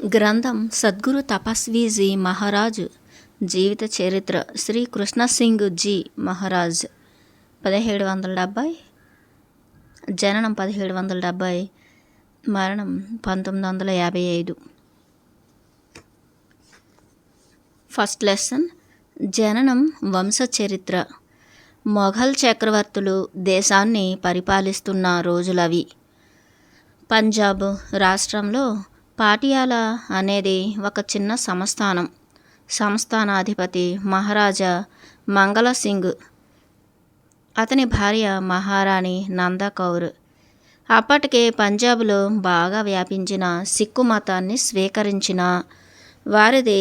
గ్రంథం సద్గురు తపస్వీజీ మహారాజ్ జీవిత చరిత్ర శ్రీ కృష్ణ సింగ్ జీ మహారాజ్ 1770 జననం 1770 మరణం 1955. ఫస్ట్ లెసన్ జననం వంశ చరిత్ర. మొఘల్ చక్రవర్తులు దేశాన్ని పరిపాలిస్తున్న రోజులవి. పంజాబ్ రాష్ట్రంలో పాటియాలా అనేది ఒక చిన్న సంస్థానం. సంస్థానాధిపతి మహారాజా మంగళ సింగ్, అతని భార్య మహారాణి నందా కౌర్. అప్పటికే పంజాబ్లో బాగా వ్యాపించిన సిక్కు మతాన్ని స్వీకరించిన వారిది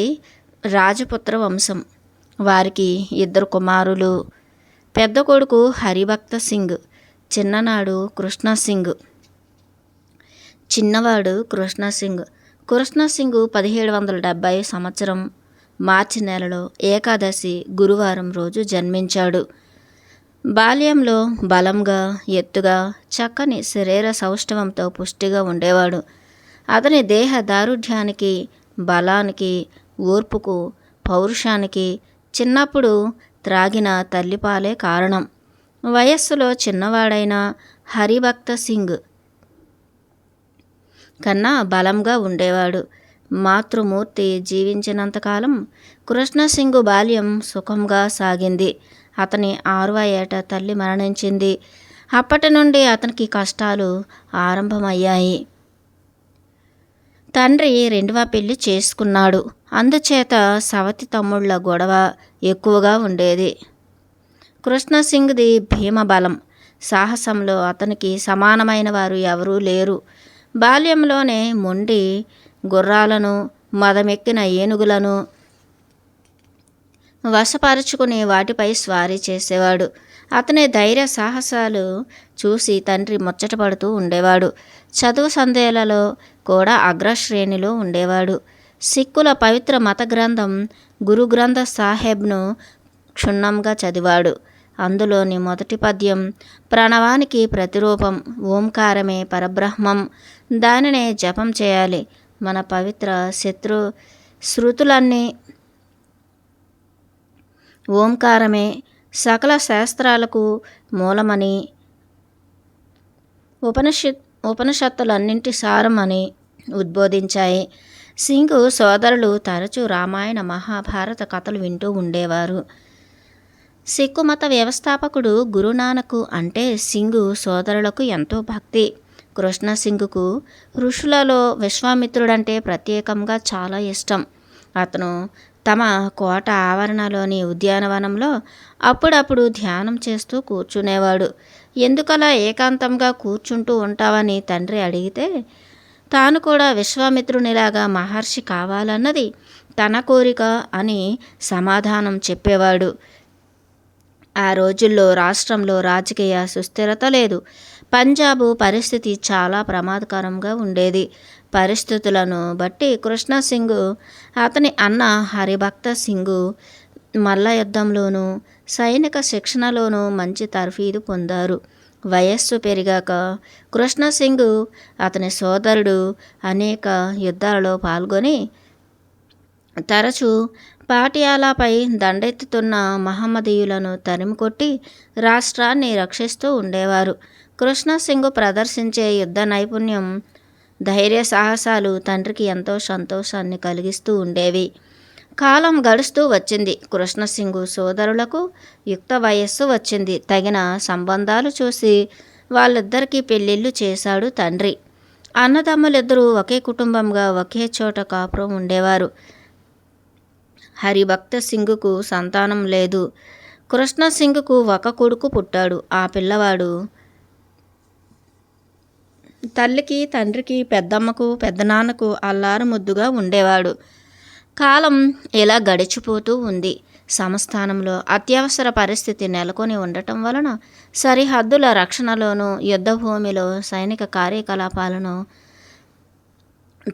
రాజపుత్ర వంశం. వారికి 2 కుమారులు. పెద్ద కొడుకు హరిభక్త సింగ్, చిన్ననాడు కృష్ణ సింగ్. చిన్నవాడు కృష్ణసింగ్. 1770 సంవత్సరం మార్చి నెలలో ఏకాదశి గురువారం రోజు జన్మించాడు. బాల్యంలో బలంగా, ఎత్తుగా, చక్కని శరీర సౌష్ఠవంతో పుష్టిగా ఉండేవాడు. అతని దేహ దారుఢ్యానికి, బలానికి, ఓర్పుకు, పౌరుషానికి చిన్నప్పుడు త్రాగిన తల్లిపాలే కారణం. వయస్సులో చిన్నవాడైన హరిభక్త సింగ్ కన్నా బలంగా ఉండేవాడు. మాతృమూర్తి జీవించినంతకాలం కృష్ణసింగ్ బాల్యం సుఖంగా సాగింది. అతని 6వ ఏట తల్లి మరణించింది. అప్పటి నుండి అతనికి కష్టాలు ఆరంభమయ్యాయి. తండ్రి 2వ పెళ్లి చేసుకున్నాడు. అందుచేత సవతి తమ్ముళ్ల గొడవ ఎక్కువగా ఉండేది. కృష్ణసింగ్ది భీమబలం, సాహసంలో అతనికి సమానమైన వారు ఎవరూ లేరు. బాల్యంలోనే మొండి గుర్రాలను, మదమెక్కిన ఏనుగులను వశపరుచుకుని వాటిపై స్వారీ చేసేవాడు. అతని ధైర్య సాహసాలు చూసి తండ్రి ముచ్చటపడుతూ ఉండేవాడు. చదువు సందేహాలలో కూడా అగ్రశ్రేణిలో ఉండేవాడు. సిక్కుల పవిత్ర మత గ్రంథం గురు గ్రంథ సాహెబ్ను క్షుణ్ణంగా చదివాడు. అందులోని మొదటి పద్యం ప్రణవానికి ప్రతిరూపం, ఓంకారమే పరబ్రహ్మం, దానినే జపం చేయాలి. మన పవిత్ర శృతులన్నీ ఓంకారమే సకల శాస్త్రాలకు మూలమని, ఉపనిషత్తులన్నింటి సారమని ఉద్బోధించాయి. సింగ్ సోదరులు తరచూ రామాయణ, మహాభారత కథలు వింటూ ఉండేవారు. సిక్కు మత వ్యవస్థాపకుడు గురునానక్ అంటే సింగ్ సోదరులకు ఎంతో భక్తి. కృష్ణసింగ్కు ఋషులలో విశ్వామిత్రుడంటే ప్రత్యేకంగా చాలా ఇష్టం. అతను తమ కోట ఆవరణలోని ఉద్యానవనంలో అప్పుడప్పుడు ధ్యానం చేస్తూ కూర్చునేవాడు. ఎందుకలా ఏకాంతంగా కూర్చుంటూ ఉంటావని తండ్రి అడిగితే, తాను కూడా విశ్వామిత్రునిలాగా మహర్షి కావాలన్నది తన కోరిక అని సమాధానం చెప్పేవాడు. ఆ రోజుల్లో రాష్ట్రంలో రాజకీయ సుస్థిరత లేదు. పంజాబు పరిస్థితి చాలా ప్రమాదకరంగా ఉండేది. పరిస్థితులను బట్టి కృష్ణసింగ్, అతని అన్న హరిభక్త సింగ్ మల్ల యుద్ధంలోనూ, సైనిక శిక్షణలోనూ మంచి తర్ఫీదు పొందారు. వయస్సు పెరిగాక కృష్ణసింగ్, అతని సోదరుడు అనేక యుద్ధాలలో పాల్గొని తరచూ పాటియాలాపై దండెత్తుతున్న మహమ్మదీయులను తరిమికొట్టి రాష్ట్రాన్ని రక్షిస్తూ ఉండేవారు. కృష్ణసింగ్ ప్రదర్శించే యుద్ధ నైపుణ్యం, ధైర్య సాహసాలు తండ్రికి ఎంతో సంతోషాన్ని కలిగిస్తూ ఉండేవి. కాలం గడుస్తూ వచ్చింది. కృష్ణసింగ్ సోదరులకు యుక్త వయస్సు వచ్చింది. తగిన సంబంధాలు చూసి వాళ్ళిద్దరికీ పెళ్ళిళ్ళు చేశాడు తండ్రి. అన్నదమ్ములిద్దరూ ఒకే కుటుంబంగా ఒకే చోట కాపురం ఉండేవారు. హరిభక్త సింగ్కు సంతానం లేదు. కృష్ణసింగ్కు ఒక కొడుకు పుట్టాడు. ఆ పిల్లవాడు తల్లికి, తండ్రికి, పెద్దమ్మకు, పెద్దనాన్నకు అల్లారు ముద్దుగా ఉండేవాడు. కాలం ఇలా గడిచిపోతూ ఉంది. సంస్థానంలో అత్యవసర పరిస్థితి నెలకొని ఉండటం వలన సరిహద్దుల రక్షణలోనూ, యుద్ధభూమిలో సైనిక కార్యకలాపాలను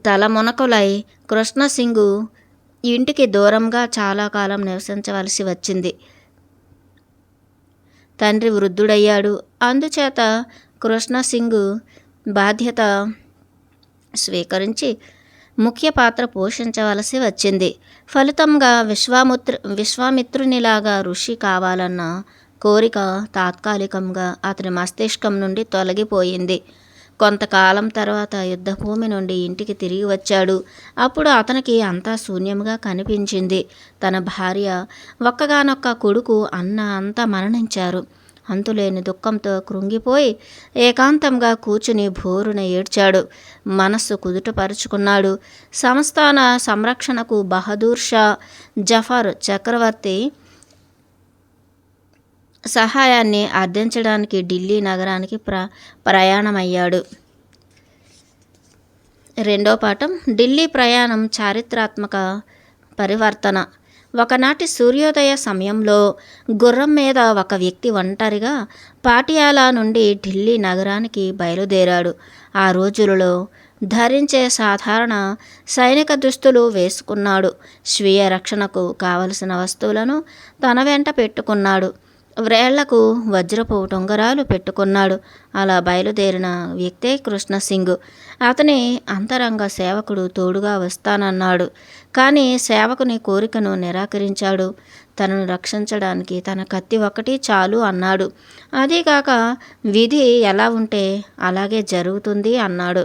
తలమునకలై కృష్ణసింగ్ ఇంటికి దూరంగా చాలా కాలం నివసించవలసి వచ్చింది. తండ్రి వృద్ధుడయ్యాడు. అందుచేత కృష్ణసింగ్ బాధ్యత స్వీకరించి ముఖ్య పాత్ర పోషించవలసి వచ్చింది. ఫలితంగా విశ్వామిత్రునిలాగా ఋషి కావాలన్న కోరిక తాత్కాలికంగా అతని మస్తిష్కం నుండి తొలగిపోయింది. కొంతకాలం తర్వాత యుద్ధభూమి నుండి ఇంటికి తిరిగి వచ్చాడు. అప్పుడు అతనికి అంతా శూన్యంగా కనిపించింది. తన భార్య, ఒక్కగానొక్క కొడుకు, అన్న అంతా మరణించారు. అంతులేని దుఃఖంతో కృంగిపోయి ఏకాంతంగా కూర్చుని భోరున ఏడ్చాడు. మనస్సు కుదుటపరుచుకున్నాడు. సంస్థాన సంరక్షణకు బహదూర్ షా జఫర్ చక్రవర్తి సహాయాన్ని అర్థించడానికి ఢిల్లీ నగరానికి ప్రయాణమయ్యాడు. రెండో పాఠం ఢిల్లీ ప్రయాణం చారిత్రాత్మక పరివర్తన. ఒకనాటి సూర్యోదయ సమయంలో గుర్రం మీద ఒక వ్యక్తి ఒంటరిగా పాటియాలా నుండి ఢిల్లీ నగరానికి బయలుదేరాడు. ఆ రోజులలో ధరించే సాధారణ సైనిక దుస్తులు వేసుకున్నాడు. స్వీయ రక్షణకు కావలసిన వస్తువులను తన వెంట పెట్టుకున్నాడు. వ్రేళ్లకు వజ్రపు ఉంగరాలు పెట్టుకున్నాడు. అలా బయలుదేరిన వ్యక్తే కృష్ణసింగ్. అతని అంతరంగ సేవకుడు తోడుగా వస్తానన్నాడు. కానీ సేవకుని కోరికను నిరాకరించాడు. తనను రక్షించడానికి తన కత్తి ఒకటి చాలు అన్నాడు. అదీగాక విధి ఎలా ఉంటే అలాగే జరుగుతుంది అన్నాడు.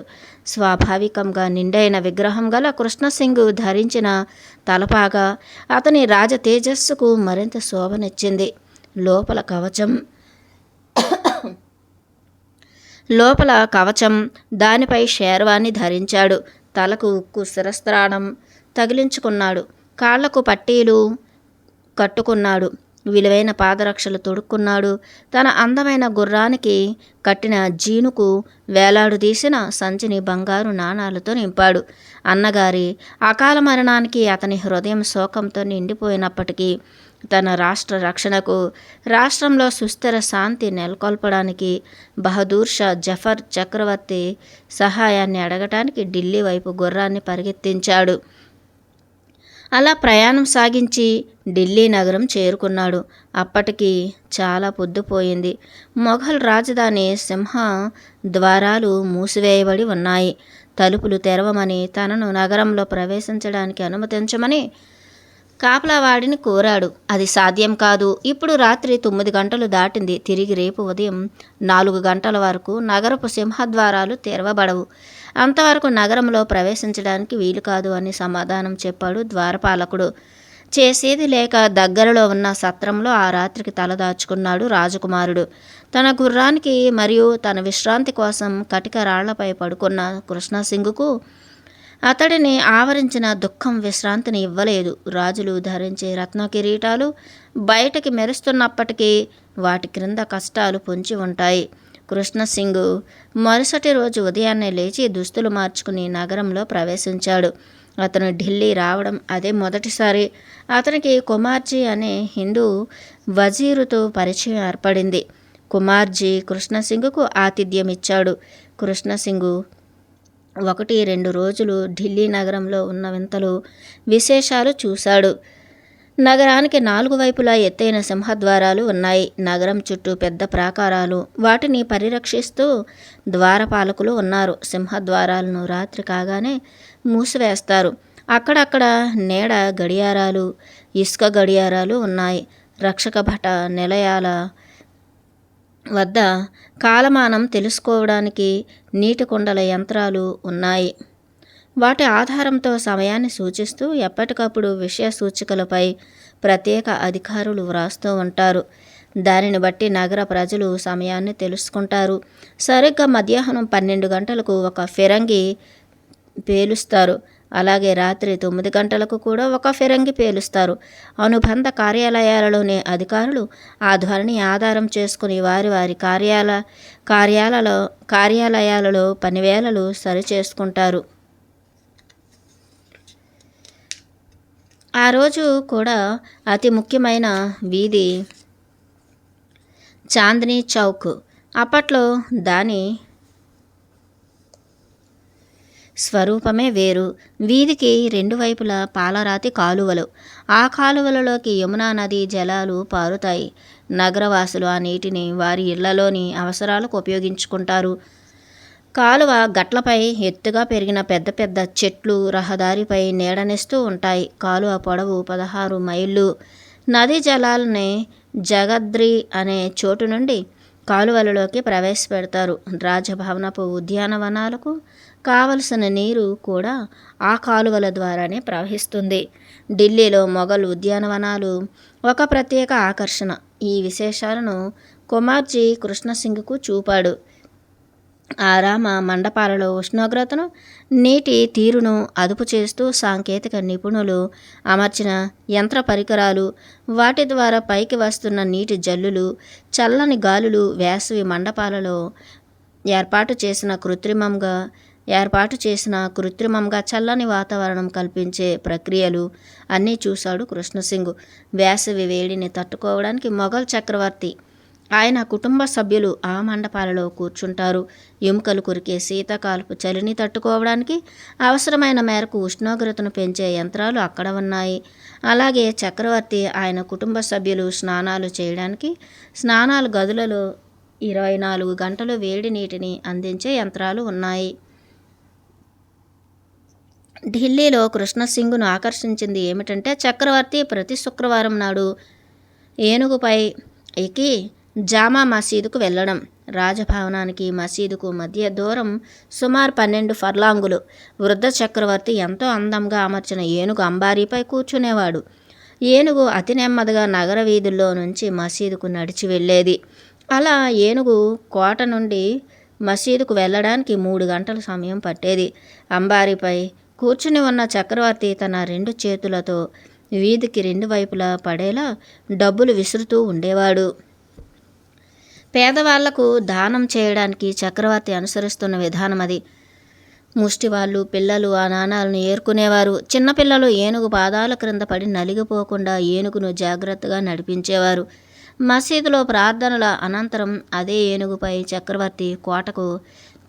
స్వాభావికంగా నిండైన విగ్రహం గల కృష్ణసింగ్ ధరించిన తలపాగా అతని రాజ తేజస్సుకు మరింత శోభనిచ్చింది. లోపల కవచం, దానిపై షేర్వాణి ధరించాడు. తలకు ఉక్కు శిరస్త్రాణం తగిలించుకున్నాడు. కాళ్లకు పట్టీలు కట్టుకున్నాడు. విలువైన పాదరక్షలు తొడుక్కున్నాడు. తన అందమైన గుర్రానికి కట్టిన జీనుకు వేలాడుదీసిన సంచిని బంగారు నాణాలతో నింపాడు. అన్నగారి అకాల మరణానికి అతని హృదయం శోకంతో నిండిపోయినప్పటికీ తన రాష్ట్ర రక్షణకు, రాష్ట్రంలో సుస్థిర శాంతి నెలకొల్పడానికి బహదూర్ షా జఫర్ చక్రవర్తి సహాయాన్ని అడగటానికి ఢిల్లీ వైపు గుర్రాన్ని పరిగెత్తించాడు. అలా ప్రయాణం సాగించి ఢిల్లీ నగరం చేరుకున్నాడు. అప్పటికి చాలా పొద్దుపోయింది. మొఘల్ రాజధాని సింహ ద్వారాలు మూసివేయబడి ఉన్నాయి. తలుపులు తెరవమని, తనను నగరంలో ప్రవేశించడానికి అనుమతించమని కాపలావాడిని కోరాడు. అది సాధ్యం కాదు. ఇప్పుడు రాత్రి 9 గంటలు దాటింది. తిరిగి రేపు ఉదయం 4 గంటల వరకు నగరపు సింహద్వారాలు తెరవబడవు. అంతవరకు నగరంలో ప్రవేశించడానికి వీలు కాదు అని సమాధానం చెప్పాడు ద్వారపాలకుడు. చేసేది లేక దగ్గరలో ఉన్న సత్రంలో ఆ రాత్రికి తలదాచుకున్నాడు రాజకుమారుడు. తన గుర్రానికి మరియు తన విశ్రాంతి కోసం కటిక రాళ్లపై పడుకున్న కృష్ణసింగ్కు అతడిని ఆవరించిన దుఃఖం విశ్రాంతిని ఇవ్వలేదు. రాజులు ధరించే రత్న కిరీటాలు బయటకి మెరుస్తున్నప్పటికీ వాటి క్రింద కష్టాలు పొంచి ఉంటాయి. కృష్ణసింగ్ మరుసటి రోజు ఉదయాన్నే లేచి దుస్తులు మార్చుకుని నగరంలో ప్రవేశించాడు. అతను ఢిల్లీ రావడం అదే మొదటిసారి. అతనికి కుమార్జీ అనే హిందూ వజీరుతో పరిచయం ఏర్పడింది. కుమార్జీ కృష్ణసింగ్కు ఆతిథ్యం ఇచ్చాడు. కృష్ణసింగ్ 1-2 రోజులు ఢిల్లీ నగరంలో ఉన్న వింతలు, విశేషాలు చూశాడు. నగరానికి 4 వైపులా ఎత్తైన సింహద్వారాలు ఉన్నాయి. నగరం చుట్టూ పెద్ద ప్రాకారాలు, వాటిని పరిరక్షిస్తూ ద్వారపాలకులు ఉన్నారు. సింహద్వారాలను రాత్రి కాగానే మూసివేస్తారు. అక్కడక్కడ నీడ గడియారాలు, ఇసుక గడియారాలు ఉన్నాయి. రక్షక భట నిలయాల వద్ద కాలమానం తెలుసుకోవడానికి నీటి కుండల యంత్రాలు ఉన్నాయి. వాటి ఆధారంతో సమయాన్ని సూచిస్తూ ఎప్పటికప్పుడు విషయ సూచికలపై ప్రత్యేక అధికారులు వ్రాస్తూ ఉంటారు. దానిని బట్టి నగర ప్రజలు సమయాన్ని తెలుసుకుంటారు. సరిగ్గా మధ్యాహ్నం 12 గంటలకు ఒక ఫిరంగి పేలుస్తారు. అలాగే రాత్రి 9 గంటలకు కూడా ఒక ఫిరంగి పేలుస్తారు. అనుబంధ కార్యాలయాలలోని అధికారులు ఆ ధ్వనిని ఆధారం చేసుకుని వారి వారి కార్యాలయాలలో పనివేళలు సరిచేసుకుంటారు. ఆ రోజు కూడా అతి ముఖ్యమైన వీధి చాందనీ చౌక్. అప్పట్లో దాని స్వరూపమే వేరు. వీధికి 2 వైపులా పాలరాతి కాలువలు. ఆ కాలువలలోకి యమునా నదీ జలాలు పారుతాయి. నగరవాసులు ఆ నీటిని వారి ఇళ్లలోని అవసరాలకు ఉపయోగించుకుంటారు. కాలువ గట్లపై ఎత్తుగా పెరిగిన పెద్ద పెద్ద చెట్లు రహదారిపై నీడనిస్తూ ఉంటాయి. కాలువ పొడవు 16 మైళ్ళు. నదీ జలాలని జగద్రి అనే చోటు నుండి కాలువలలోకి ప్రవేశపెడతారు. రాజభవనపు ఉద్యానవనాలకు కావలసిన నీరు కూడా ఆ కాలువల ద్వారానే ప్రవహిస్తుంది. ఢిల్లీలో మొఘల్ ఉద్యానవనాలు ఒక ప్రత్యేక ఆకర్షణ. ఈ విశేషాలను కుమార్జీ కృష్ణసింగ్కు చూపాడు. ఆరామ మండపాలలో ఉష్ణోగ్రతను, నీటి తీరును అదుపు చేస్తూ సాంకేతిక నిపుణులు అమర్చిన యంత్ర పరికరాలు, వాటి ద్వారా పైకి వస్తున్న నీటి జల్లులు, చల్లని గాలులు, వేసవి మండపాలలో ఏర్పాటు చేసిన కృత్రిమంగా చల్లని వాతావరణం కల్పించే ప్రక్రియలు అన్నీ చూశాడు కృష్ణసింగ్. వేసవి వేడిని తట్టుకోవడానికి మొఘల్ చక్రవర్తి, ఆయన కుటుంబ సభ్యులు ఆ మండపాలలో కూర్చుంటారు. ఎముకలు కొరికే శీతాకాలపు చలిని తట్టుకోవడానికి అవసరమైన మేరకు ఉష్ణోగ్రతను పెంచే యంత్రాలు అక్కడ ఉన్నాయి. అలాగే చక్రవర్తి, ఆయన కుటుంబ సభ్యులు స్నానాలు చేయడానికి స్నానాల గదులలో 24 గంటలు వేడి నీటిని అందించే యంత్రాలు ఉన్నాయి. ఢిల్లీలో కృష్ణసింగ్ను ఆకర్షించింది ఏమిటంటే, చక్రవర్తి ప్రతి శుక్రవారం నాడు ఏనుగుపై ఎక్కి జామా మసీదుకు వెళ్ళడం. రాజభవనానికి మసీదుకు మధ్య దూరం సుమారు 12 ఫర్లాంగులు. వృద్ధ చక్రవర్తి ఎంతో అందంగా అమర్చిన ఏనుగు అంబారీపై కూర్చునేవాడు. ఏనుగు అతి నెమ్మదిగా నగర వీధుల్లో నుంచి మసీదుకు నడిచి వెళ్ళేది. అలా ఏనుగు కోట నుండి మసీదుకు వెళ్ళడానికి 3 గంటల సమయం పట్టేది. అంబారీపై కూర్చుని ఉన్న చక్రవర్తి తన 2 చేతులతో వీధికి 2 వైపులా పడేలా డబ్బులు విసురుతూ ఉండేవాడు. పేదవాళ్లకు దానం చేయడానికి చక్రవర్తి అనుసరిస్తున్న విధానం అది. ముష్టివాళ్ళు, పిల్లలు ఆ నాణాలను ఏరుకునేవారు. చిన్నపిల్లలు ఏనుగు పాదాల క్రింద పడి నలిగిపోకుండా ఏనుగును జాగ్రత్తగా నడిపించేవారు. మసీదులో ప్రార్థనల అనంతరం అదే ఏనుగుపై చక్రవర్తి కోటకు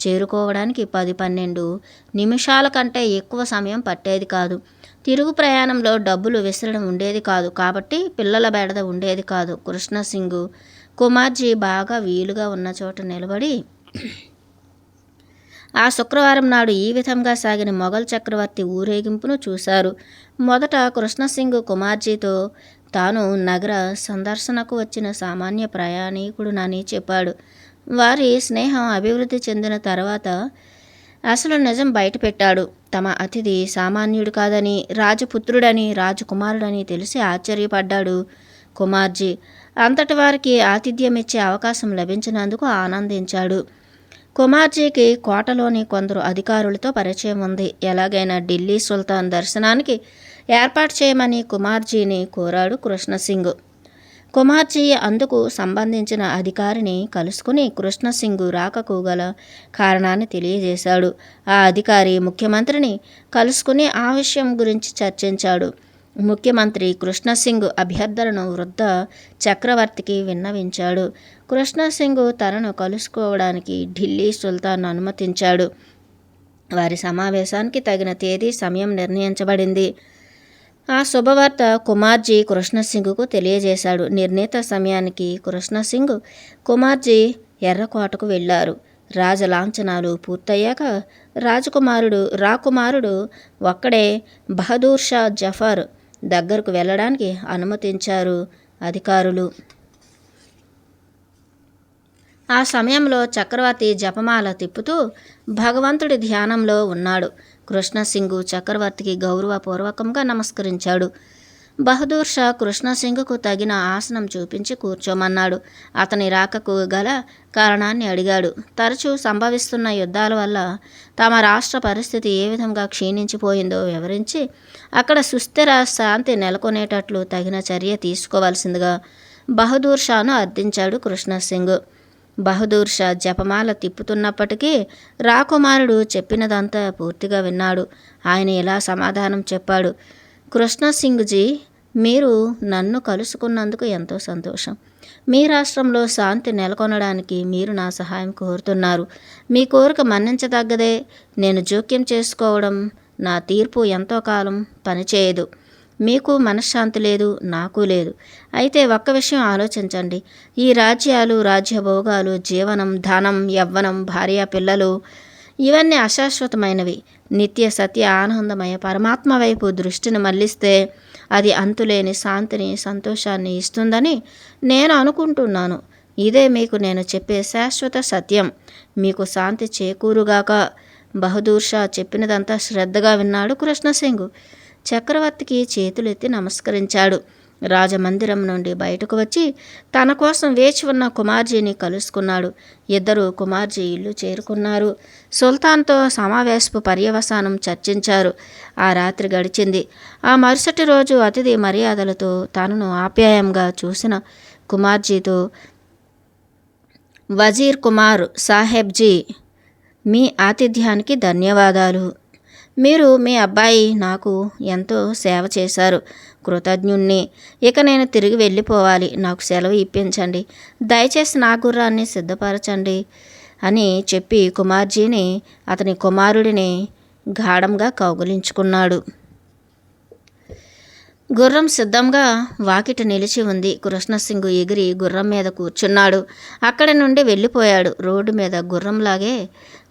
చేరుకోవడానికి 10-12 నిమిషాల కంటే ఎక్కువ సమయం పట్టేది కాదు. తిరుగు ప్రయాణంలో డబ్బులు విసరడం ఉండేది కాదు కాబట్టి పిల్లల బెడద ఉండేది కాదు. కృష్ణసింగ్, కుమార్జీ బాగా వీలుగా ఉన్న చోట నిలబడి ఆ శుక్రవారం నాడు ఈ విధంగా సాగిన మొఘల్ చక్రవర్తి ఊరేగింపును చూశారు. మొదట కృష్ణసింగ్ కుమార్జీతో తాను నగర సందర్శనకు వచ్చిన సామాన్య ప్రయాణికుడునని చెప్పాడు. వారి స్నేహం అభివృద్ధి చెందిన తర్వాత అసలు నిజం బయటపెట్టాడు. తమ అతిథి సామాన్యుడు కాదని, రాజపుత్రుడని, రాజకుమారుడని తెలిసి ఆశ్చర్యపడ్డాడు కుమార్జీ. అంతటి వారికి ఆతిథ్యం ఇచ్చే అవకాశం లభించినందుకు ఆనందించాడు. కుమార్జీకి కోటలోని కొందరు అధికారులతో పరిచయం ఉంది. ఎలాగైనా ఢిల్లీ సుల్తాన్ దర్శనానికి ఏర్పాటు చేయమని కుమార్జీని కోరాడు కృష్ణసింగ్. కుమార్జీ అందుకు సంబంధించిన అధికారిని కలుసుకుని కృష్ణసింగ్ రాకకు గల కారణాన్ని తెలియజేశాడు. ఆ అధికారి ముఖ్యమంత్రిని కలుసుకుని ఆ విషయం గురించి చర్చించాడు. ముఖ్యమంత్రి కృష్ణసింగ్ అభ్యర్థనను వృద్ధ చక్రవర్తికి విన్నవించాడు. కృష్ణసింగ్ తనను కలుసుకోవడానికి ఢిల్లీ సుల్తాన్ అనుమతించాడు. వారి సమావేశానికి తగిన తేదీ, సమయం నిర్ణయించబడింది. ఆ శుభవార్త కుమార్జీ కృష్ణసింగ్కు తెలియజేశాడు. నిర్ణీత సమయానికి కృష్ణసింగ్, కుమార్జీ ఎర్రకోటకు వెళ్ళారు. రాజలాంఛనాలు పూర్తయ్యాక రాకుమారుడు ఒక్కడే బహదూర్ షా జఫర్ దగ్గరకు వెళ్ళడానికి అనుమతించారు అధికారులు. ఆ సమయంలో చక్రవర్తి జపమాల తిప్పుతూ భగవంతుడి ధ్యానంలో ఉన్నాడు. కృష్ణసింగ్ చక్రవర్తికి గౌరవపూర్వకంగా నమస్కరించాడు. బహదూర్ షా కృష్ణసింగ్కు తగిన ఆసనం చూపించి కూర్చోమన్నాడు. అతని రాకకు గల కారణాన్ని అడిగాడు. తరచూ సంభవిస్తున్న యుద్ధాల వల్ల తమ రాష్ట్ర పరిస్థితి ఏ విధంగా క్షీణించిపోయిందో వివరించి అక్కడ సుస్థిర శాంతి నెలకొనేటట్లు తగిన చర్య తీసుకోవాల్సిందిగా బహదూర్ షాను అర్థించాడు కృష్ణసింగ్. బహదూర్ షా జపమాల తిప్పుతున్నప్పటికీ రాకుమారుడు చెప్పినదంతా పూర్తిగా విన్నాడు. ఆయన ఇలా సమాధానం చెప్పాడు. కృష్ణసింగ్జీ, మీరు నన్ను కలుసుకున్నందుకు ఎంతో సంతోషం. మీ రాష్ట్రంలో శాంతి నెలకొనడానికి మీరు నా సహాయం కోరుతున్నారు. మీ కోరిక మన్నించదగ్గదే. నేను జోక్యం చేసుకోవడం నా తీర్పు ఎంతో కాలం పనిచేయదు. మీకు మనశ్శాంతి లేదు, నాకు లేదు. అయితే ఒక్క విషయం ఆలోచించండి. ఈ రాజ్యాలు, రాజ్యభోగాలు, జీవనం, ధనం, యవ్వనం, భార్య, పిల్లలు ఇవన్నీ అశాశ్వతమైనవి. నిత్య సత్య ఆనందమయ పరమాత్మ వైపు దృష్టిని మళ్లిస్తే అది అంతులేని శాంతిని, సంతోషాన్ని ఇస్తుందని నేను అనుకుంటున్నాను. ఇదే మీకు నేను చెప్పే శాశ్వత సత్యం. మీకు శాంతి చేకూరుగాక. బహదూర్ షా చెప్పినదంతా శ్రద్ధగా విన్నాడు కృష్ణసింగ్. చక్రవర్తికి చేతులెత్తి నమస్కరించాడు. రాజమందిరం నుండి బయటకు వచ్చి తన కోసం వేచి ఉన్న కుమార్జీని కలుసుకున్నాడు. ఇద్దరు కుమార్జీ ఇల్లు చేరుకున్నారు. సుల్తాన్తో సమావేశపు పర్యవసానం చర్చించారు. ఆ రాత్రి గడిచింది. ఆ మరుసటి రోజు అతిథి మర్యాదలతో తనను ఆప్యాయంగా చూసిన కుమార్జీతో, వజీర్ కుమార్ సాహెబ్జీ, మీ ఆతిథ్యానికి ధన్యవాదాలు. మీరు మీ అబ్బాయి నాకు ఎంతో సేవ చేశారు. కృతజ్ఞుణ్ణి. ఇక నేను తిరిగి వెళ్ళిపోవాలి. నాకు సెలవు ఇప్పించండి. దయచేసి నా గుర్రాన్ని సిద్ధపరచండి అని చెప్పి కుమార్జీని అతని కుమారుడిని గాఢంగా కౌగిలించుకున్నాడు. గుర్రం సిద్ధంగా వాకిట నిలిచి ఉంది. కృష్ణసింగ్ ఎగిరి గుర్రం మీద కూర్చున్నాడు. అక్కడి నుండి వెళ్ళిపోయాడు. రోడ్డు మీద గుర్రంలాగే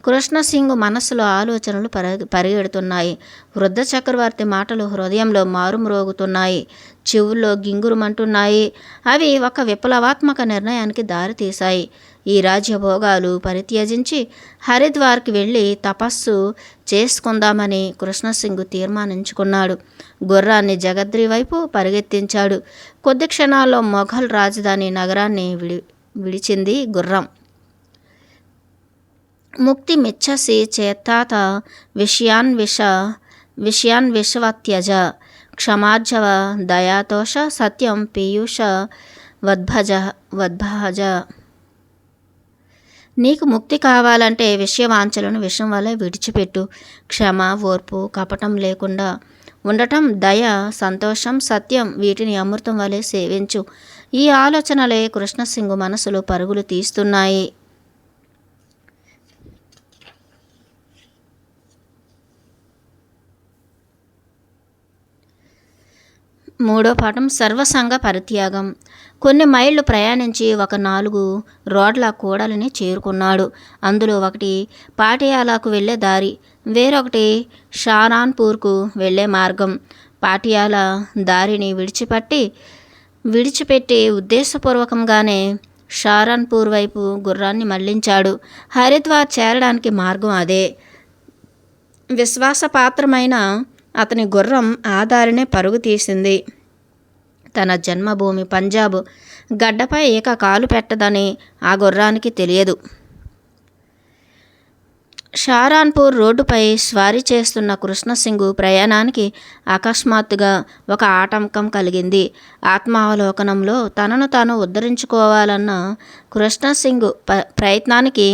కృష్ణసింగ్ మనస్సులో ఆలోచనలు పరిగెడుతున్నాయి. వృద్ధ చక్రవర్తి మాటలు హృదయంలో మారుమ్రోగుతున్నాయి, చెవుల్లో గింగురుమంటున్నాయి. అవి ఒక విప్లవాత్మక నిర్ణయానికి దారితీశాయి. ఈ రాజ్యభోగాలు పరిత్యజించి హరిద్వార్కి వెళ్ళి తపస్సు చేసుకుందామని కృష్ణసింగ్ తీర్మానించుకున్నాడు. గుర్రాన్ని జగద్రి వైపు పరిగెత్తించాడు. కొద్ది క్షణాల్లో మొఘల్ రాజధాని నగరాన్ని విడిచింది గుర్రం. ముక్తి మిచ్చసి చేత్తాత విషయాన్ విషవత్యజ క్షమార్జవ దయాతోష సత్యం పీయూష వద్భజ. నీకు ముక్తి కావాలంటే విషయవాంఛలను విషం వల్ల విడిచిపెట్టు. క్షమ, ఓర్పు, కపటం లేకుండా ఉండటం, దయ, సంతోషం, సత్యం వీటిని అమృతం వలె సేవించు. ఈ ఆలోచనలే కృష్ణసింగ్ మనసులో పరుగులు తీస్తున్నాయి. మూడో పాఠం సర్వసంగ పరిత్యాగం. కొన్ని మైళ్ళు ప్రయాణించి ఒక 4 రోడ్ల కూడలిని చేరుకున్నాడు. అందులో ఒకటి పాటియాలాకు వెళ్ళే దారి, వేరొకటి షారాన్పూర్కు వెళ్ళే మార్గం. పాటియాలా దారిని విడిచిపెట్టి ఉద్దేశపూర్వకంగానే షారాన్పూర్ వైపు గుర్రాన్ని మళ్లించాడు. హరిద్వార్ చేరడానికి మార్గం అదే. విశ్వాసపాత్రమైన అతని గుర్రం ఆ దారినే పరుగు తీసింది. తన జన్మభూమి పంజాబ్ గడ్డపై ఏక కాలు పెట్టదని ఆ గుర్రానికి తెలియదు. షారాన్పూర్ రోడ్డుపై స్వారీ చేస్తున్న కృష్ణసింగ్ ప్రయాణానికి అకస్మాత్తుగా ఒక ఆటంకం కలిగింది. ఆత్మావలోకనంలో తనను తాను ఉద్ధరించుకోవాలన్న కృష్ణసింగ్ ప్రయత్నానికి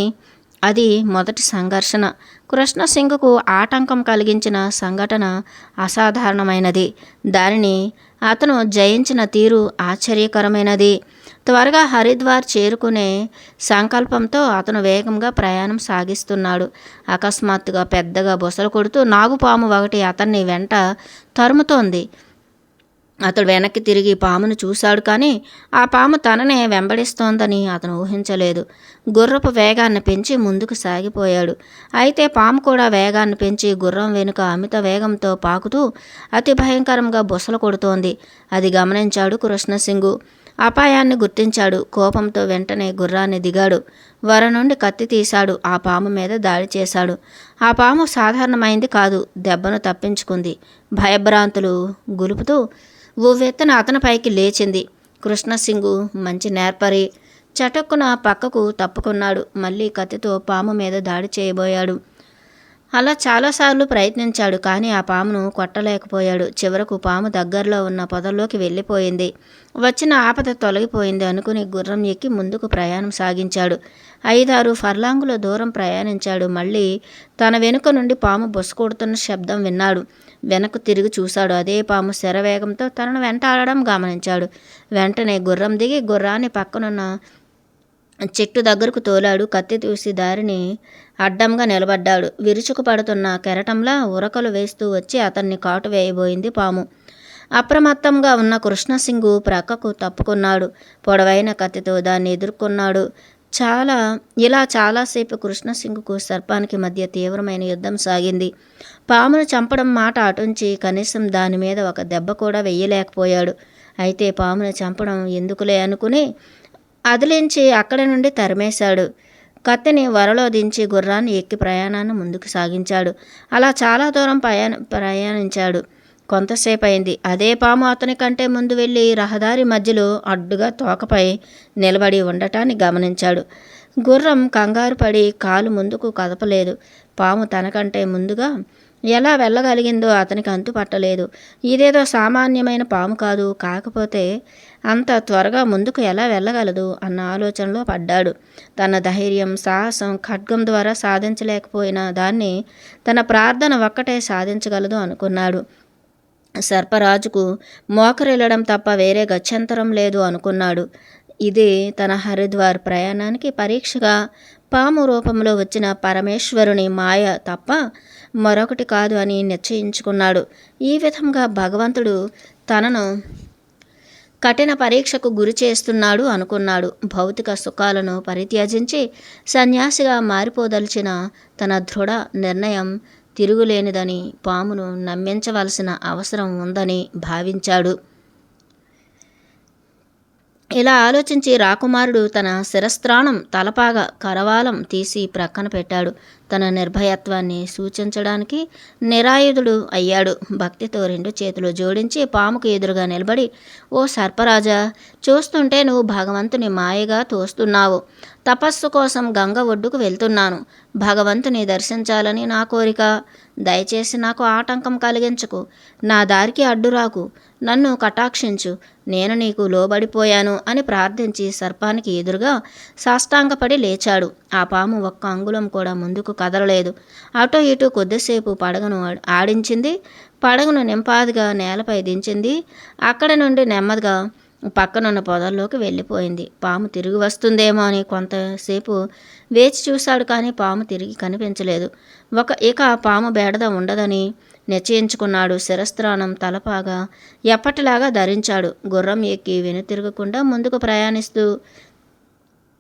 అది మొదటి సంఘర్షణ. కృష్ణసింగ్కు ఆటంకం కలిగించిన సంఘటన అసాధారణమైనది. దానిని అతను జయించిన తీరు ఆశ్చర్యకరమైనది. త్వరగా హరిద్వార్ చేరుకునే సంకల్పంతో అతను వేగంగా ప్రయాణం సాగిస్తున్నాడు. అకస్మాత్తుగా పెద్దగా బుసలు కొడుతూ నాగుపాము ఒకటి అతన్ని వెంట తరుముతోంది. అతడు వెనక్కి తిరిగి పామును చూశాడు, కానీ ఆ పాము తననే వెంబడిస్తోందని అతను ఊహించలేదు. గుర్రపు వేగాన్ని పెంచి ముందుకు సాగిపోయాడు. అయితే పాము కూడా వేగాన్ని పెంచి గుర్రం వెనుక అమిత వేగంతో పాకుతూ అతి భయంకరంగా బుసలు కొడుతోంది. అది గమనించాడు కృష్ణసింగ్. అపాయాన్ని గుర్తించాడు. కోపంతో వెంటనే గుర్రాన్ని దిగాడు. వర నుండి కత్తి తీశాడు. ఆ పాము మీద దాడి చేశాడు. ఆ పాము సాధారణమైంది కాదు. దెబ్బను తప్పించుకుంది. భయభ్రాంతులు గులుపుతూ ఉవ్వెత్తున అతనిపైకి లేచింది. కృష్ణసింగ్ మంచి నేర్పరి. చటుక్కున పక్కకు తప్పుకున్నాడు. మళ్ళీ కత్తితో పాము మీద దాడి చేయబోయాడు. అలా చాలాసార్లు ప్రయత్నించాడు, కానీ ఆ పామును కొట్టలేకపోయాడు. చివరకు పాము దగ్గరలో ఉన్న పొదల్లోకి వెళ్ళిపోయింది. వచ్చిన ఆపద తొలగిపోయింది అనుకుని గుర్రం ఎక్కి ముందుకు ప్రయాణం సాగించాడు. 5-6 ఫర్లాంగుల దూరం ప్రయాణించాడు. మళ్ళీ తన వెనుక నుండి పాము బుసకొడుతున్న శబ్దం విన్నాడు. వెనక్కు తిరిగి చూశాడు. అదే పాము శరవేగంతో తనను వెంటాడడం గమనించాడు. వెంటనే గుర్రం దిగి గుర్రాన్ని పక్కనున్న చెట్టు దగ్గరకు తోలాడు. కత్తి తీసి దారిని అడ్డంగా నిలబడ్డాడు. విరుచుకు పడుతున్న కెరటంలా ఉరకలు వేస్తూ వచ్చి అతన్ని కాటు వేయబోయింది పాము. అప్రమత్తంగా ఉన్న కృష్ణసింగ్ ప్రక్కకు తప్పుకున్నాడు. పొడవైన కత్తితో దాన్ని ఎదుర్కొన్నాడు. ఇలా చాలాసేపు కృష్ణసింగుకు సర్పానికి మధ్య తీవ్రమైన యుద్ధం సాగింది. పామును చంపడం మాట అటుంచి కనీసం దాని మీద ఒక దెబ్బ కూడా వెయ్యలేకపోయాడు. అయితే పామును చంపడం ఎందుకులే అనుకుని అదిలించి అక్కడి నుండి తరిమేశాడు. కత్తిని వరలో దించి గుర్రాన్ని ఎక్కి ప్రయాణాన్ని ముందుకు సాగించాడు. అలా చాలా దూరం ప్రయాణించాడు. కొంతసేపు అయింది. అదే పాము అతని కంటే ముందు వెళ్ళి రహదారి మధ్యలో అడ్డుగా తోకపై నిలబడి ఉండటాన్ని గమనించాడు. గుర్రం కంగారు పడి కాలు ముందుకు కదపలేదు. పాము తనకంటే ముందుగా ఎలా వెళ్ళగలిగిందో అతనికి అంతుపట్టలేదు. ఇదేదో సామాన్యమైన పాము కాదు, కాకపోతే అంత త్వరగా ముందుకు ఎలా వెళ్ళగలదు అన్న ఆలోచనలో పడ్డాడు. తన ధైర్యం, సాహసం ఖడ్గం ద్వారా సాధించలేకపోయిన దాన్ని తన ప్రార్థన ఒక్కటే సాధించగలదు అనుకున్నాడు. సర్పరాజుకు మోకరిల్లడం తప్ప వేరే గత్యంతరం లేదు అనుకున్నాడు. ఇది తన హరిద్వార్ ప్రయాణానికి పరీక్షగా పాము రూపంలో వచ్చిన పరమేశ్వరుని మాయ తప్ప మరొకటి కాదు అని నిశ్చయించుకున్నాడు. ఈ విధంగా భగవంతుడు తనను కఠిన పరీక్షకు గురి చేస్తున్నాడు అనుకున్నాడు. భౌతిక సుఖాలను పరిత్యజించి సన్యాసిగా మారిపోదలిచిన తన దృఢ నిర్ణయం తిరుగులేనిదని, పామును నమ్మించవలసిన అవసరం ఉందని భావించాడు. ఇలా ఆలోచించి రాకుమారుడు తన శిరస్త్రాణం, తలపాగా, కరవాలం తీసి ప్రక్కన పెట్టాడు. తన నిర్భయత్వాన్ని సూచించడానికి నిరాయుధుడు అయ్యాడు. భక్తితో 2 చేతులు జోడించి పాముకు ఎదురుగా నిలబడి, ఓ సర్పరాజా, చూస్తుంటే నువ్వు భగవంతుని మాయగా తోస్తున్నావు. తపస్సు కోసం గంగ ఒడ్డుకు వెళ్తున్నాను. భగవంతుని దర్శించాలని నా కోరిక. దయచేసి నాకు ఆటంకం కలిగించకు. నా దారికి అడ్డురాకు. నన్ను కటాక్షించు. నేను నీకు లోబడిపోయాను అని ప్రార్థించి సర్పానికి ఎదురుగా సాష్టాంగపడి లేచాడు. ఆ పాము ఒక్క అంగుళం కూడా ముందుకు కదలలేదు. అటూ ఇటూ కొద్దిసేపు పడగను ఆడించింది. పడగను నింపాదిగా నేలపై దించింది. అక్కడి నుండి నెమ్మదిగా పక్కనున్న పొదల్లోకి వెళ్ళిపోయింది. పాము తిరిగి వస్తుందేమో అని కొంతసేపు వేచి చూశాడు, కానీ పాము తిరిగి కనిపించలేదు. ఇక పాము బేడద ఉండదని నిశ్చయించుకున్నాడు. శిరస్త్రాణం, తలపాగా ఎప్పటిలాగా ధరించాడు. గుర్రం ఎక్కి వెనుతిరగకుండా ముందుకు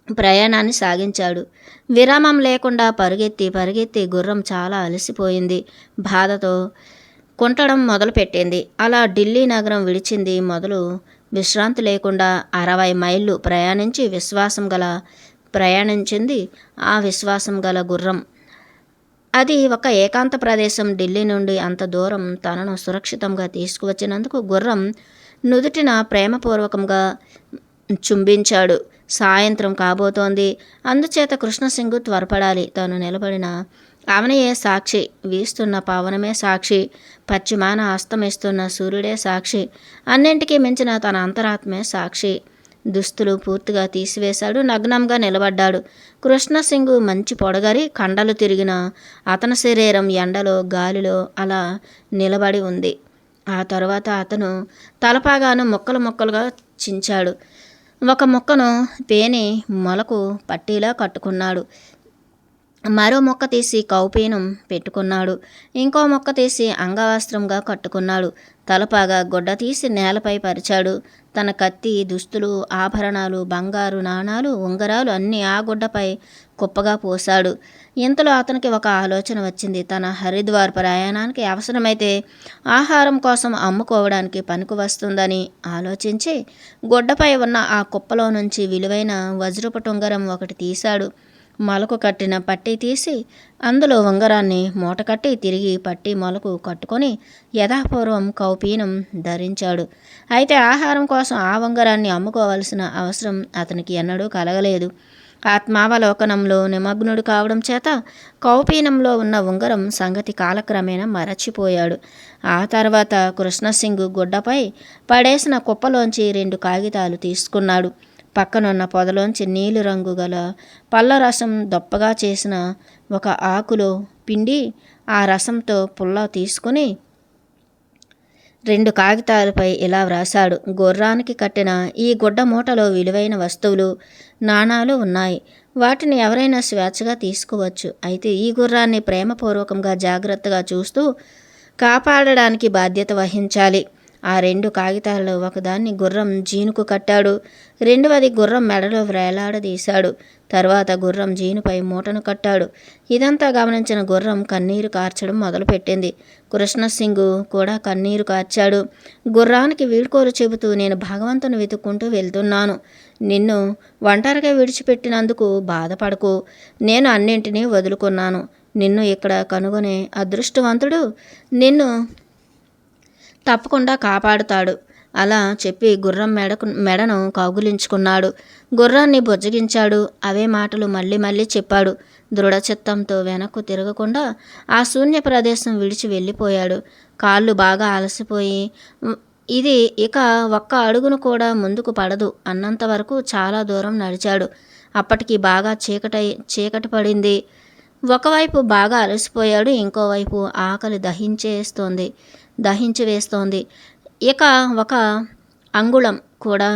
ప్రయాణాన్ని సాగించాడు. విరామం లేకుండా పరిగెత్తి గుర్రం చాలా అలసిపోయింది. బాధతో కుంటడం మొదలుపెట్టింది. అలా ఢిల్లీ నగరం విడిచింది మొదలు విశ్రాంతి లేకుండా 60 మైళ్ళు ప్రయాణించింది ఆ విశ్వాసం గల గుర్రం. అది ఒక ఏకాంత ప్రదేశం. ఢిల్లీ నుండి అంత దూరం తనను సురక్షితంగా తీసుకువచ్చినందుకు గుర్రం నుదుటిన ప్రేమపూర్వకంగా చుంబించాడు. సాయంత్రం కాబోతోంది. అందుచేత కృష్ణసింగు త్వరపడాలి. తాను నిలబడిన అవనయే సాక్షి, వీస్తున్న పవనమే సాక్షి, పశ్చిమాన అస్తమిస్తున్న సూర్యుడే సాక్షి, అన్నింటికీ మించిన తన అంతరాత్మే సాక్షి. దుస్తులు పూర్తిగా తీసివేశాడు. నగ్నంగా నిలబడ్డాడు. కృష్ణసింగు మంచి పొడగరి, కండలు తిరిగిన అతని శరీరం ఎండలో, గాలిలో అలా నిలబడి ఉంది. ఆ తరువాత అతను తలపాగాను ముక్కలుగా చించాడు. ఒక ముక్కను పేని మొలకు పట్టీలా కట్టుకున్నాడు. మరో మొక్క తీసి కౌపీనం పెట్టుకున్నాడు. ఇంకో మొక్క తీసి అంగవస్త్రంగా కట్టుకున్నాడు. తలపాగా గుడ్డ తీసి నేలపై పరిచాడు. తన కత్తి, దుస్తులు, ఆభరణాలు, బంగారు నాణాలు, ఉంగరాలు అన్నీ ఆ గుడ్డపై కుప్పగా పోశాడు. ఇంతలో అతనికి ఒక ఆలోచన వచ్చింది. తన హరిద్వార్ ప్రయాణానికి అవసరమైతే ఆహారం కోసం అమ్ముకోవడానికి పనికి వస్తుందని ఆలోచించి గుడ్డపై ఉన్న ఆ కుప్పలో నుంచి విలువైన వజ్రపు ఉంగరం ఒకటి తీశాడు. మొలకు కట్టిన పట్టీ తీసి అందులో ఉంగరాన్ని మూటకట్టి తిరిగి పట్టీ మొలకు కట్టుకొని యథాపూర్వం కౌపీనం ధరించాడు. అయితే ఆహారం కోసం ఆ ఉంగరాన్ని అమ్ముకోవలసిన అవసరం అతనికి ఎన్నడూ కలగలేదు. ఆత్మావలోకనంలో నిమగ్నుడు కావడం చేత కౌపీనంలో ఉన్న ఉంగరం సంగతి కాలక్రమేణా మరచిపోయాడు. ఆ తర్వాత కృష్ణసింగు గుడ్డపై పడేసిన కుప్పలోంచి 2 కాగితాలు తీసుకున్నాడు. పక్కనున్న పొదలోంచి నీలిరంగు గల పళ్ళరసం దొప్పగా చేసిన ఒక ఆకులో పిండి ఆ రసంతో పుల్ల తీసుకుని 2 కాగితాలపై ఇలా వ్రాశాడు. గుర్రానికి కట్టిన ఈ గుడ్డ మూటలో విలువైన వస్తువులు, నాణాలు ఉన్నాయి. వాటిని ఎవరైనా స్వేచ్ఛగా తీసుకోవచ్చు. అయితే ఈ గుర్రాన్ని ప్రేమపూర్వకంగా జాగ్రత్తగా చూస్తూ కాపాడడానికి బాధ్యత వహించాలి. ఆ 2 కాగితాలలో ఒకదాన్ని గుర్రం జీనుకు కట్టాడు. రెండవది గుర్రం మెడలో వేలాడదీశాడు. తర్వాత గుర్రం జీనుపై మూటను కట్టాడు. ఇదంతా గమనించిన గుర్రం కన్నీరు కార్చడం మొదలుపెట్టింది. కృష్ణసింగు కూడా కన్నీరు కార్చాడు. గుర్రానికి వీడ్కోలు చెబుతూ, నేను భగవంతుని వెతుక్కుంటూ వెళ్తున్నాను. నిన్ను ఒంటరిగా విడిచిపెట్టినందుకు బాధపడకు. నేను అన్నింటినీ వదులుకున్నాను. నిన్ను ఇక్కడ కనుగొనే అదృష్టవంతుడు నిన్ను తప్పకుండా కాపాడుతాడు. అలా చెప్పి గుర్రం మెడను కౌగిలించుకున్నాడు. గుర్రాన్ని బుజ్జగించాడు. అవే మాటలు మళ్ళీ మళ్ళీ చెప్పాడు. దృఢచిత్తంతో వెనక్కు తిరగకుండా ఆ శూన్య ప్రదేశం విడిచి వెళ్ళిపోయాడు. కాళ్ళు బాగా అలసిపోయి ఇది ఇక ఒక్క అడుగును కూడా ముందుకు పడదు అన్నంత వరకు చాలా దూరం నడిచాడు. అప్పటికి బాగా చీకటి పడింది. ఒకవైపు బాగా అలసిపోయాడు, ఇంకోవైపు ఆకలి దహించి వేస్తోంది. ఇక ఒక అంగుళం కూడా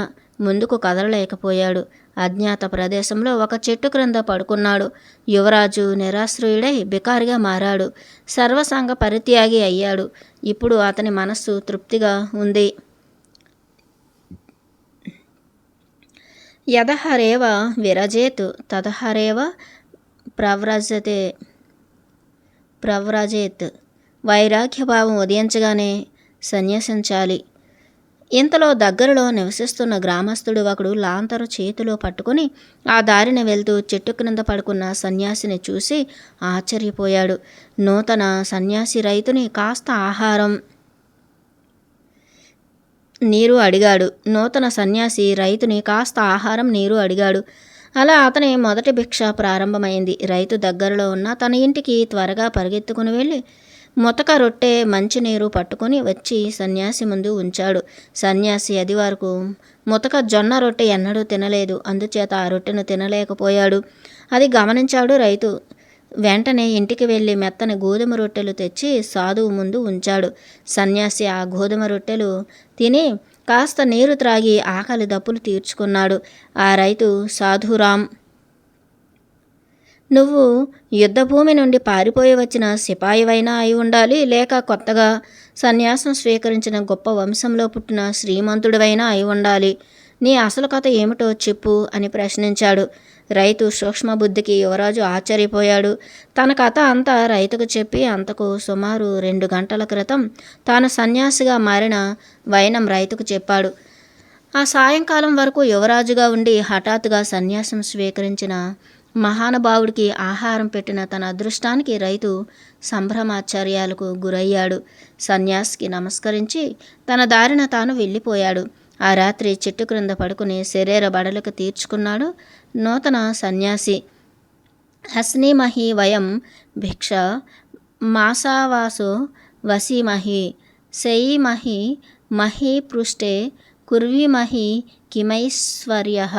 ముందుకు కదలలేకపోయాడు. అజ్ఞాత ప్రదేశంలో ఒక చెట్టు క్రింద పడుకున్నాడు. యువరాజు నిరాశ్రయుడై బికారిగా మారాడు. సర్వసంగ పరిత్యాగి అయ్యాడు. ఇప్పుడు అతని మనస్సు తృప్తిగా ఉంది. యదహరేవ విరజేత్ తదహరేవ ప్రవ్రజేత్. వైరాగ్యభావం ఉదయించగానే సన్యసించాలి. ఇంతలో దగ్గరలో నివసిస్తున్న గ్రామస్తుడు ఒకడు లాంతరు చేతిలో పట్టుకుని ఆ దారిన వెళ్తూ చెట్టు క్రింద పడుకున్న సన్యాసిని చూసి ఆశ్చర్యపోయాడు. నూతన సన్యాసి రైతుని కాస్త ఆహారం నీరు అడిగాడు. అలా అతని మొదటి భిక్ష ప్రారంభమైంది. రైతు దగ్గరలో ఉన్న తన ఇంటికి త్వరగా పరిగెత్తుకుని వెళ్ళి ముతక రొట్టె మంచినీరు పట్టుకొని వచ్చి సన్యాసి ముందు ఉంచాడు. సన్యాసి అది వరకు ముతక జొన్న రొట్టె ఎన్నడూ తినలేదు. అందుచేత ఆ రొట్టెను తినలేకపోయాడు. అది గమనించాడు రైతు. వెంటనే ఇంటికి వెళ్ళి మెత్తని గోధుమ రొట్టెలు తెచ్చి సాధువు ముందు ఉంచాడు. సన్యాసి ఆ గోధుమ రొట్టెలు తిని కాస్త నీరు త్రాగి ఆకలి దప్పులు తీర్చుకున్నాడు. ఆ రైతు, సాధురాం, నువ్వు యుద్ధభూమి నుండి పారిపోయి వచ్చిన సిపాయివైనా అయి ఉండాలి, లేక కొత్తగా సన్యాసం స్వీకరించిన గొప్ప వంశంలో పుట్టిన శ్రీమంతుడివైనా అయి ఉండాలి. నీ అసలు కథ ఏమిటో చెప్పు అని ప్రశ్నించాడు. రైతు సూక్ష్మబుద్ధికి యువరాజు ఆశ్చర్యపోయాడు. తన కథ అంతా రైతుకు చెప్పి అంతకు సుమారు 2 గంటల క్రితం తాను సన్యాసిగా మారిన వైనం రైతుకు చెప్పాడు. ఆ సాయంకాలం వరకు యువరాజుగా ఉండి హఠాత్తుగా సన్యాసం స్వీకరించిన మహానుభావుడికి ఆహారం పెట్టిన తన అదృష్టానికి రైతు సంభ్రమాశ్చర్యాలకు గురయ్యాడు. సన్యాసికి నమస్కరించి తన దారిన తాను వెళ్ళిపోయాడు. ఆ రాత్రి చెట్టు క్రింద పడుకుని శరీర బడలకు తీర్చుకున్నాడు నూతన సన్యాసి. హస్నీమహి వయం భిక్ష మాసావాసో వసీమహి శయీమహి మహి పృష్ఠే కుర్వీమహి కిమైశ్వర్యః.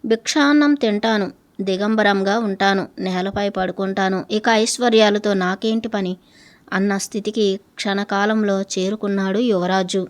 భిక్షాన్నం తింటాను, దిగంబరంగా ఉంటాను, నేలపై పడుకుంటాను, ఇక ఐశ్వర్యాలతో నాకేంటి పని అన్న స్థితికి క్షణకాలంలో చేరుకున్నాడు యువరాజు.